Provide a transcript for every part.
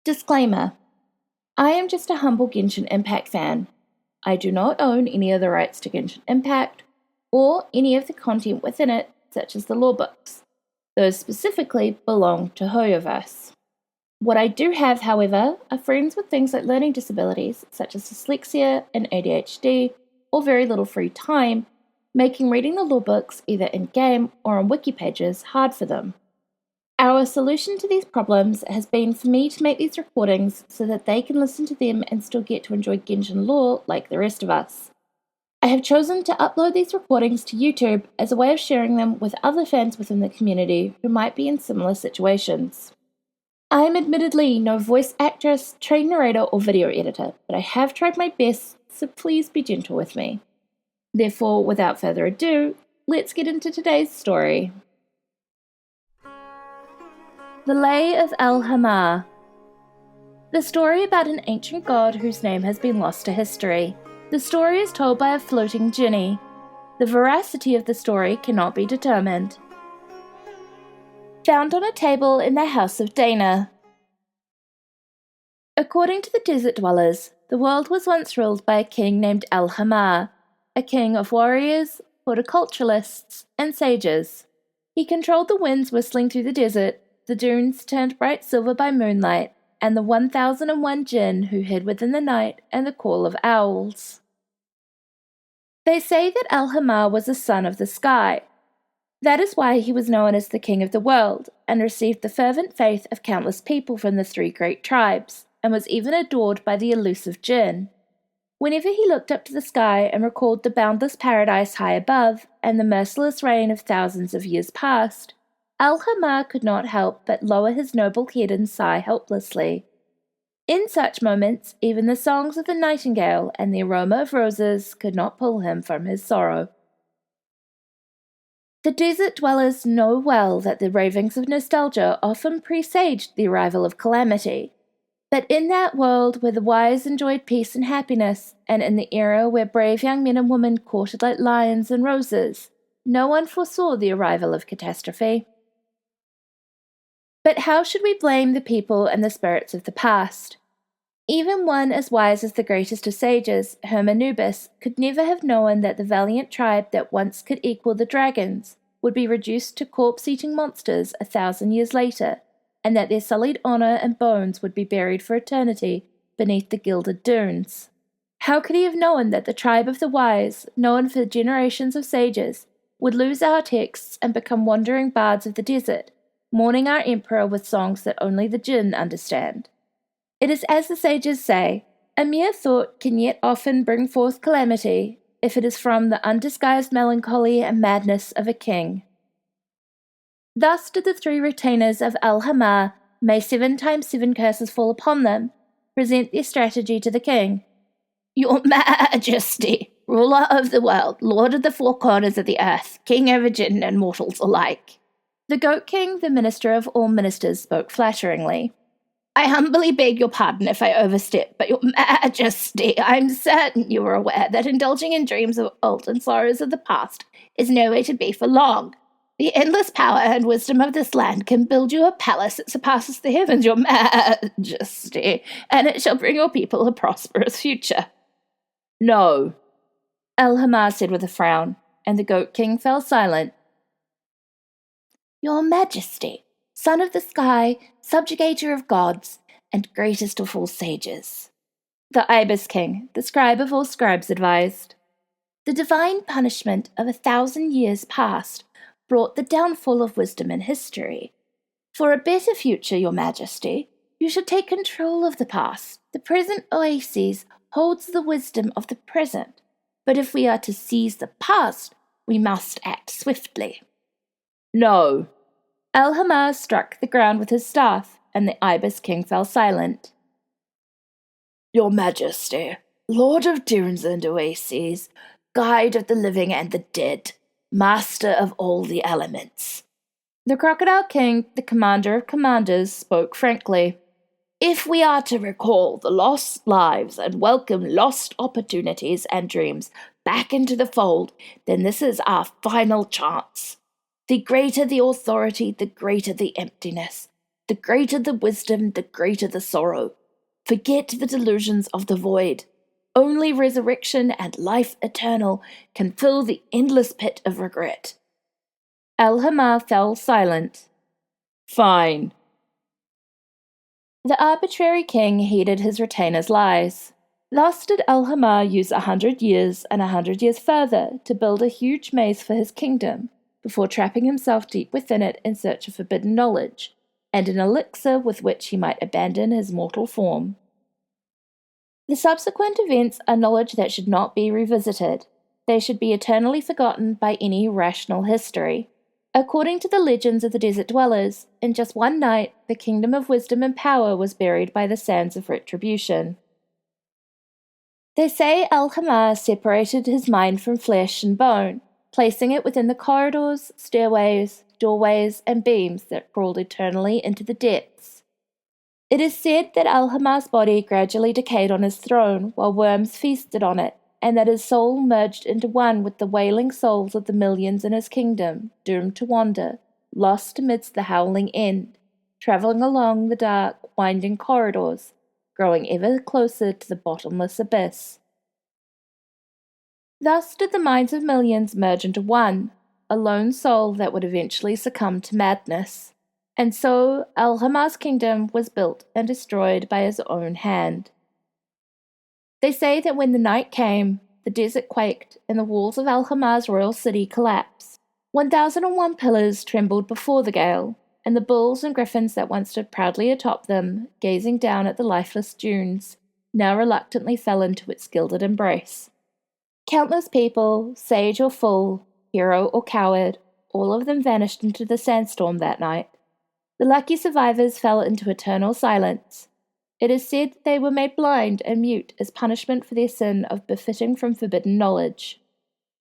Disclaimer: I am just a humble Genshin Impact fan. I do not own any of the rights to Genshin Impact, or any of the content within it, such as the lore books. Those specifically belong to Hoyoverse. What I do have, however, are friends with things like learning disabilities, such as dyslexia and ADHD, or very little free time, making reading the lore books either in-game or on wiki pages hard for them. Our solution to these problems has been for me to make these recordings so that they can listen to them and still get to enjoy Genshin lore like the rest of us. I have chosen to upload these recordings to YouTube as a way of sharing them with other fans within the community who might be in similar situations. I am admittedly no voice actress, trained narrator, or video editor, but I have tried my best, so please be gentle with me. Therefore, without further ado, let's get into today's story. The Lay of Al-Ahmar. The story about an ancient god whose name has been lost to history. The story is told by a floating genie. The veracity of the story cannot be determined. Found on a table in the House of Daena. According to the desert dwellers, the world was once ruled by a king named Al-Ahmar, a king of warriors, horticulturalists, and sages. He controlled the winds whistling through the desert, the dunes turned bright silver by moonlight, and the 1001 jinn who hid within the night and the call of owls. They say that Al-Ahmar was a son of the sky. That is why he was known as the king of the world, and received the fervent faith of countless people from the 3 great tribes, and was even adored by the elusive jinn. Whenever he looked up to the sky and recalled the boundless paradise high above, and the merciless reign of thousands of years past, Al-Ahmar could not help but lower his noble head and sigh helplessly. In such moments, even the songs of the nightingale and the aroma of roses could not pull him from his sorrow. The desert dwellers know well that the ravings of nostalgia often presaged the arrival of calamity. But in that world where the wise enjoyed peace and happiness, and in the era where brave young men and women courted like lions and roses, no one foresaw the arrival of catastrophe. But how should we blame the people and the spirits of the past? Even one as wise as the greatest of sages, Hermanubis, could never have known that the valiant tribe that once could equal the dragons would be reduced to corpse-eating monsters 1,000 years later, and that their sullied honor and bones would be buried for eternity beneath the gilded dunes. How could he have known that the tribe of the wise, known for generations of sages, would lose our texts and become wandering bards of the desert, mourning our emperor with songs that only the jinn understand? It is as the sages say, a mere thought can yet often bring forth calamity, if it is from the undisguised melancholy and madness of a king. Thus did the 3 retainers of Al-Ahmar, may 7 times 7 curses fall upon them, present their strategy to the king. Your Majesty, ruler of the world, lord of the 4 corners of the earth, king over jinn and mortals alike. The Goat King, the minister of all ministers, spoke flatteringly. I humbly beg your pardon if I overstep, but your Majesty, I am certain you are aware that indulging in dreams of old and sorrows of the past is no way to be for long. The endless power and wisdom of this land can build you a palace that surpasses the heavens, your Majesty, and it shall bring your people a prosperous future. No, Al-Ahmar said with a frown, and the Goat King fell silent. Your Majesty, son of the sky, subjugator of gods, and greatest of all sages, the Ibis King, the scribe of all scribes, advised. The divine punishment of 1,000 years past brought the downfall of wisdom in history. For a better future, your Majesty, you should take control of the past. The present oasis holds the wisdom of the present, but if we are to seize the past, we must act swiftly. No. Al-Ahmar struck the ground with his staff, and the Ibis King fell silent. Your Majesty, Lord of dunes and oases, guide of the living and the dead, master of all the elements. The Crocodile King, the commander of commanders, spoke frankly. If we are to recall the lost lives and welcome lost opportunities and dreams back into the fold, then this is our final chance. The greater the authority, the greater the emptiness. The greater the wisdom, the greater the sorrow. Forget the delusions of the void. Only resurrection and life eternal can fill the endless pit of regret. Al-Ahmar fell silent. Fine. The arbitrary king heeded his retainer's lies. Thus did Al-Ahmar use 100 years and 100 years further to build a huge maze for his kingdom, before trapping himself deep within it in search of forbidden knowledge, and an elixir with which he might abandon his mortal form. The subsequent events are knowledge that should not be revisited. They should be eternally forgotten by any rational history. According to the legends of the desert dwellers, in just one night, the kingdom of wisdom and power was buried by the sands of retribution. They say Al-Ahmar separated his mind from flesh and bone, placing it within the corridors, stairways, doorways, and beams that crawled eternally into the depths. It is said that Al-Ahmar's body gradually decayed on his throne while worms feasted on it, and that his soul merged into one with the wailing souls of the millions in his kingdom, doomed to wander, lost amidst the howling end, travelling along the dark, winding corridors, growing ever closer to the bottomless abyss. Thus did the minds of millions merge into one, a lone soul that would eventually succumb to madness. And so Al-Ahmar's kingdom was built and destroyed by his own hand. They say that when the night came, the desert quaked and the walls of Al-Ahmar's royal city collapsed. 1001 pillars trembled before the gale, and the bulls and griffins that once stood proudly atop them, gazing down at the lifeless dunes, now reluctantly fell into its gilded embrace. Countless people, sage or fool, hero or coward, all of them vanished into the sandstorm that night. The lucky survivors fell into eternal silence. It is said they were made blind and mute as punishment for their sin of benefiting from forbidden knowledge.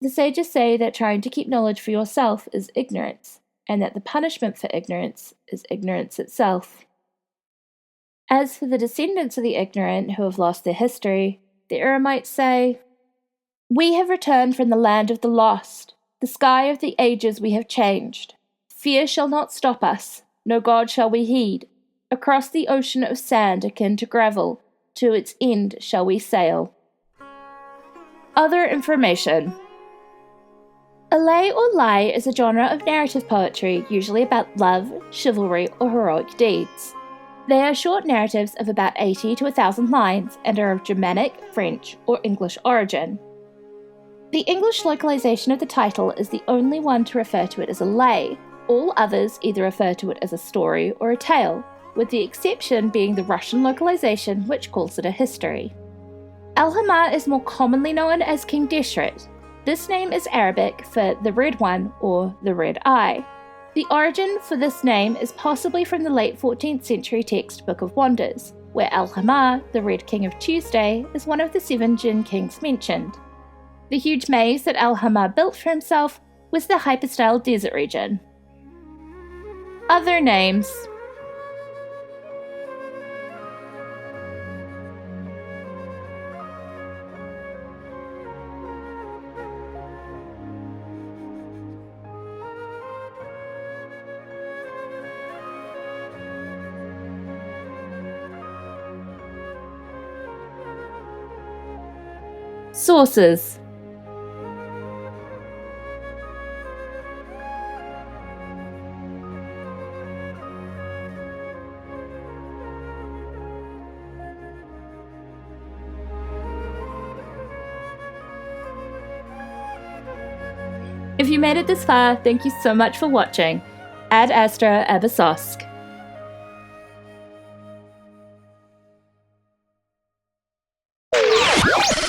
The sages say that trying to keep knowledge for yourself is ignorance, and that the punishment for ignorance is ignorance itself. As for the descendants of the ignorant who have lost their history, the Eremites say, "We have returned from the land of the lost. The sky of the ages we have changed. Fear shall not stop us. No god shall we heed. Across the ocean of sand akin to gravel, to its end shall we sail." Other information. A lay or lie is a genre of narrative poetry, usually about love, chivalry, or heroic deeds. They are short narratives of about 80 to 1,000 lines and are of Germanic, French, or English origin. The English localization of the title is the only one to refer to it as a lay. All others either refer to it as a story or a tale, with the exception being the Russian localization, which calls it a history. Al-Ahmar is more commonly known as King Deshret. This name is Arabic for the Red One or the Red Eye. The origin for this name is possibly from the late 14th century text Book of Wonders, where Al-Ahmar, the Red King of Tuesday, is one of the 7 Jinn kings mentioned. The huge maze that Al-Ahmar built for himself was the hyperstyle desert region. Other names. Sources. If you made it this far, thank you so much for watching. Ad Astra Abysosk.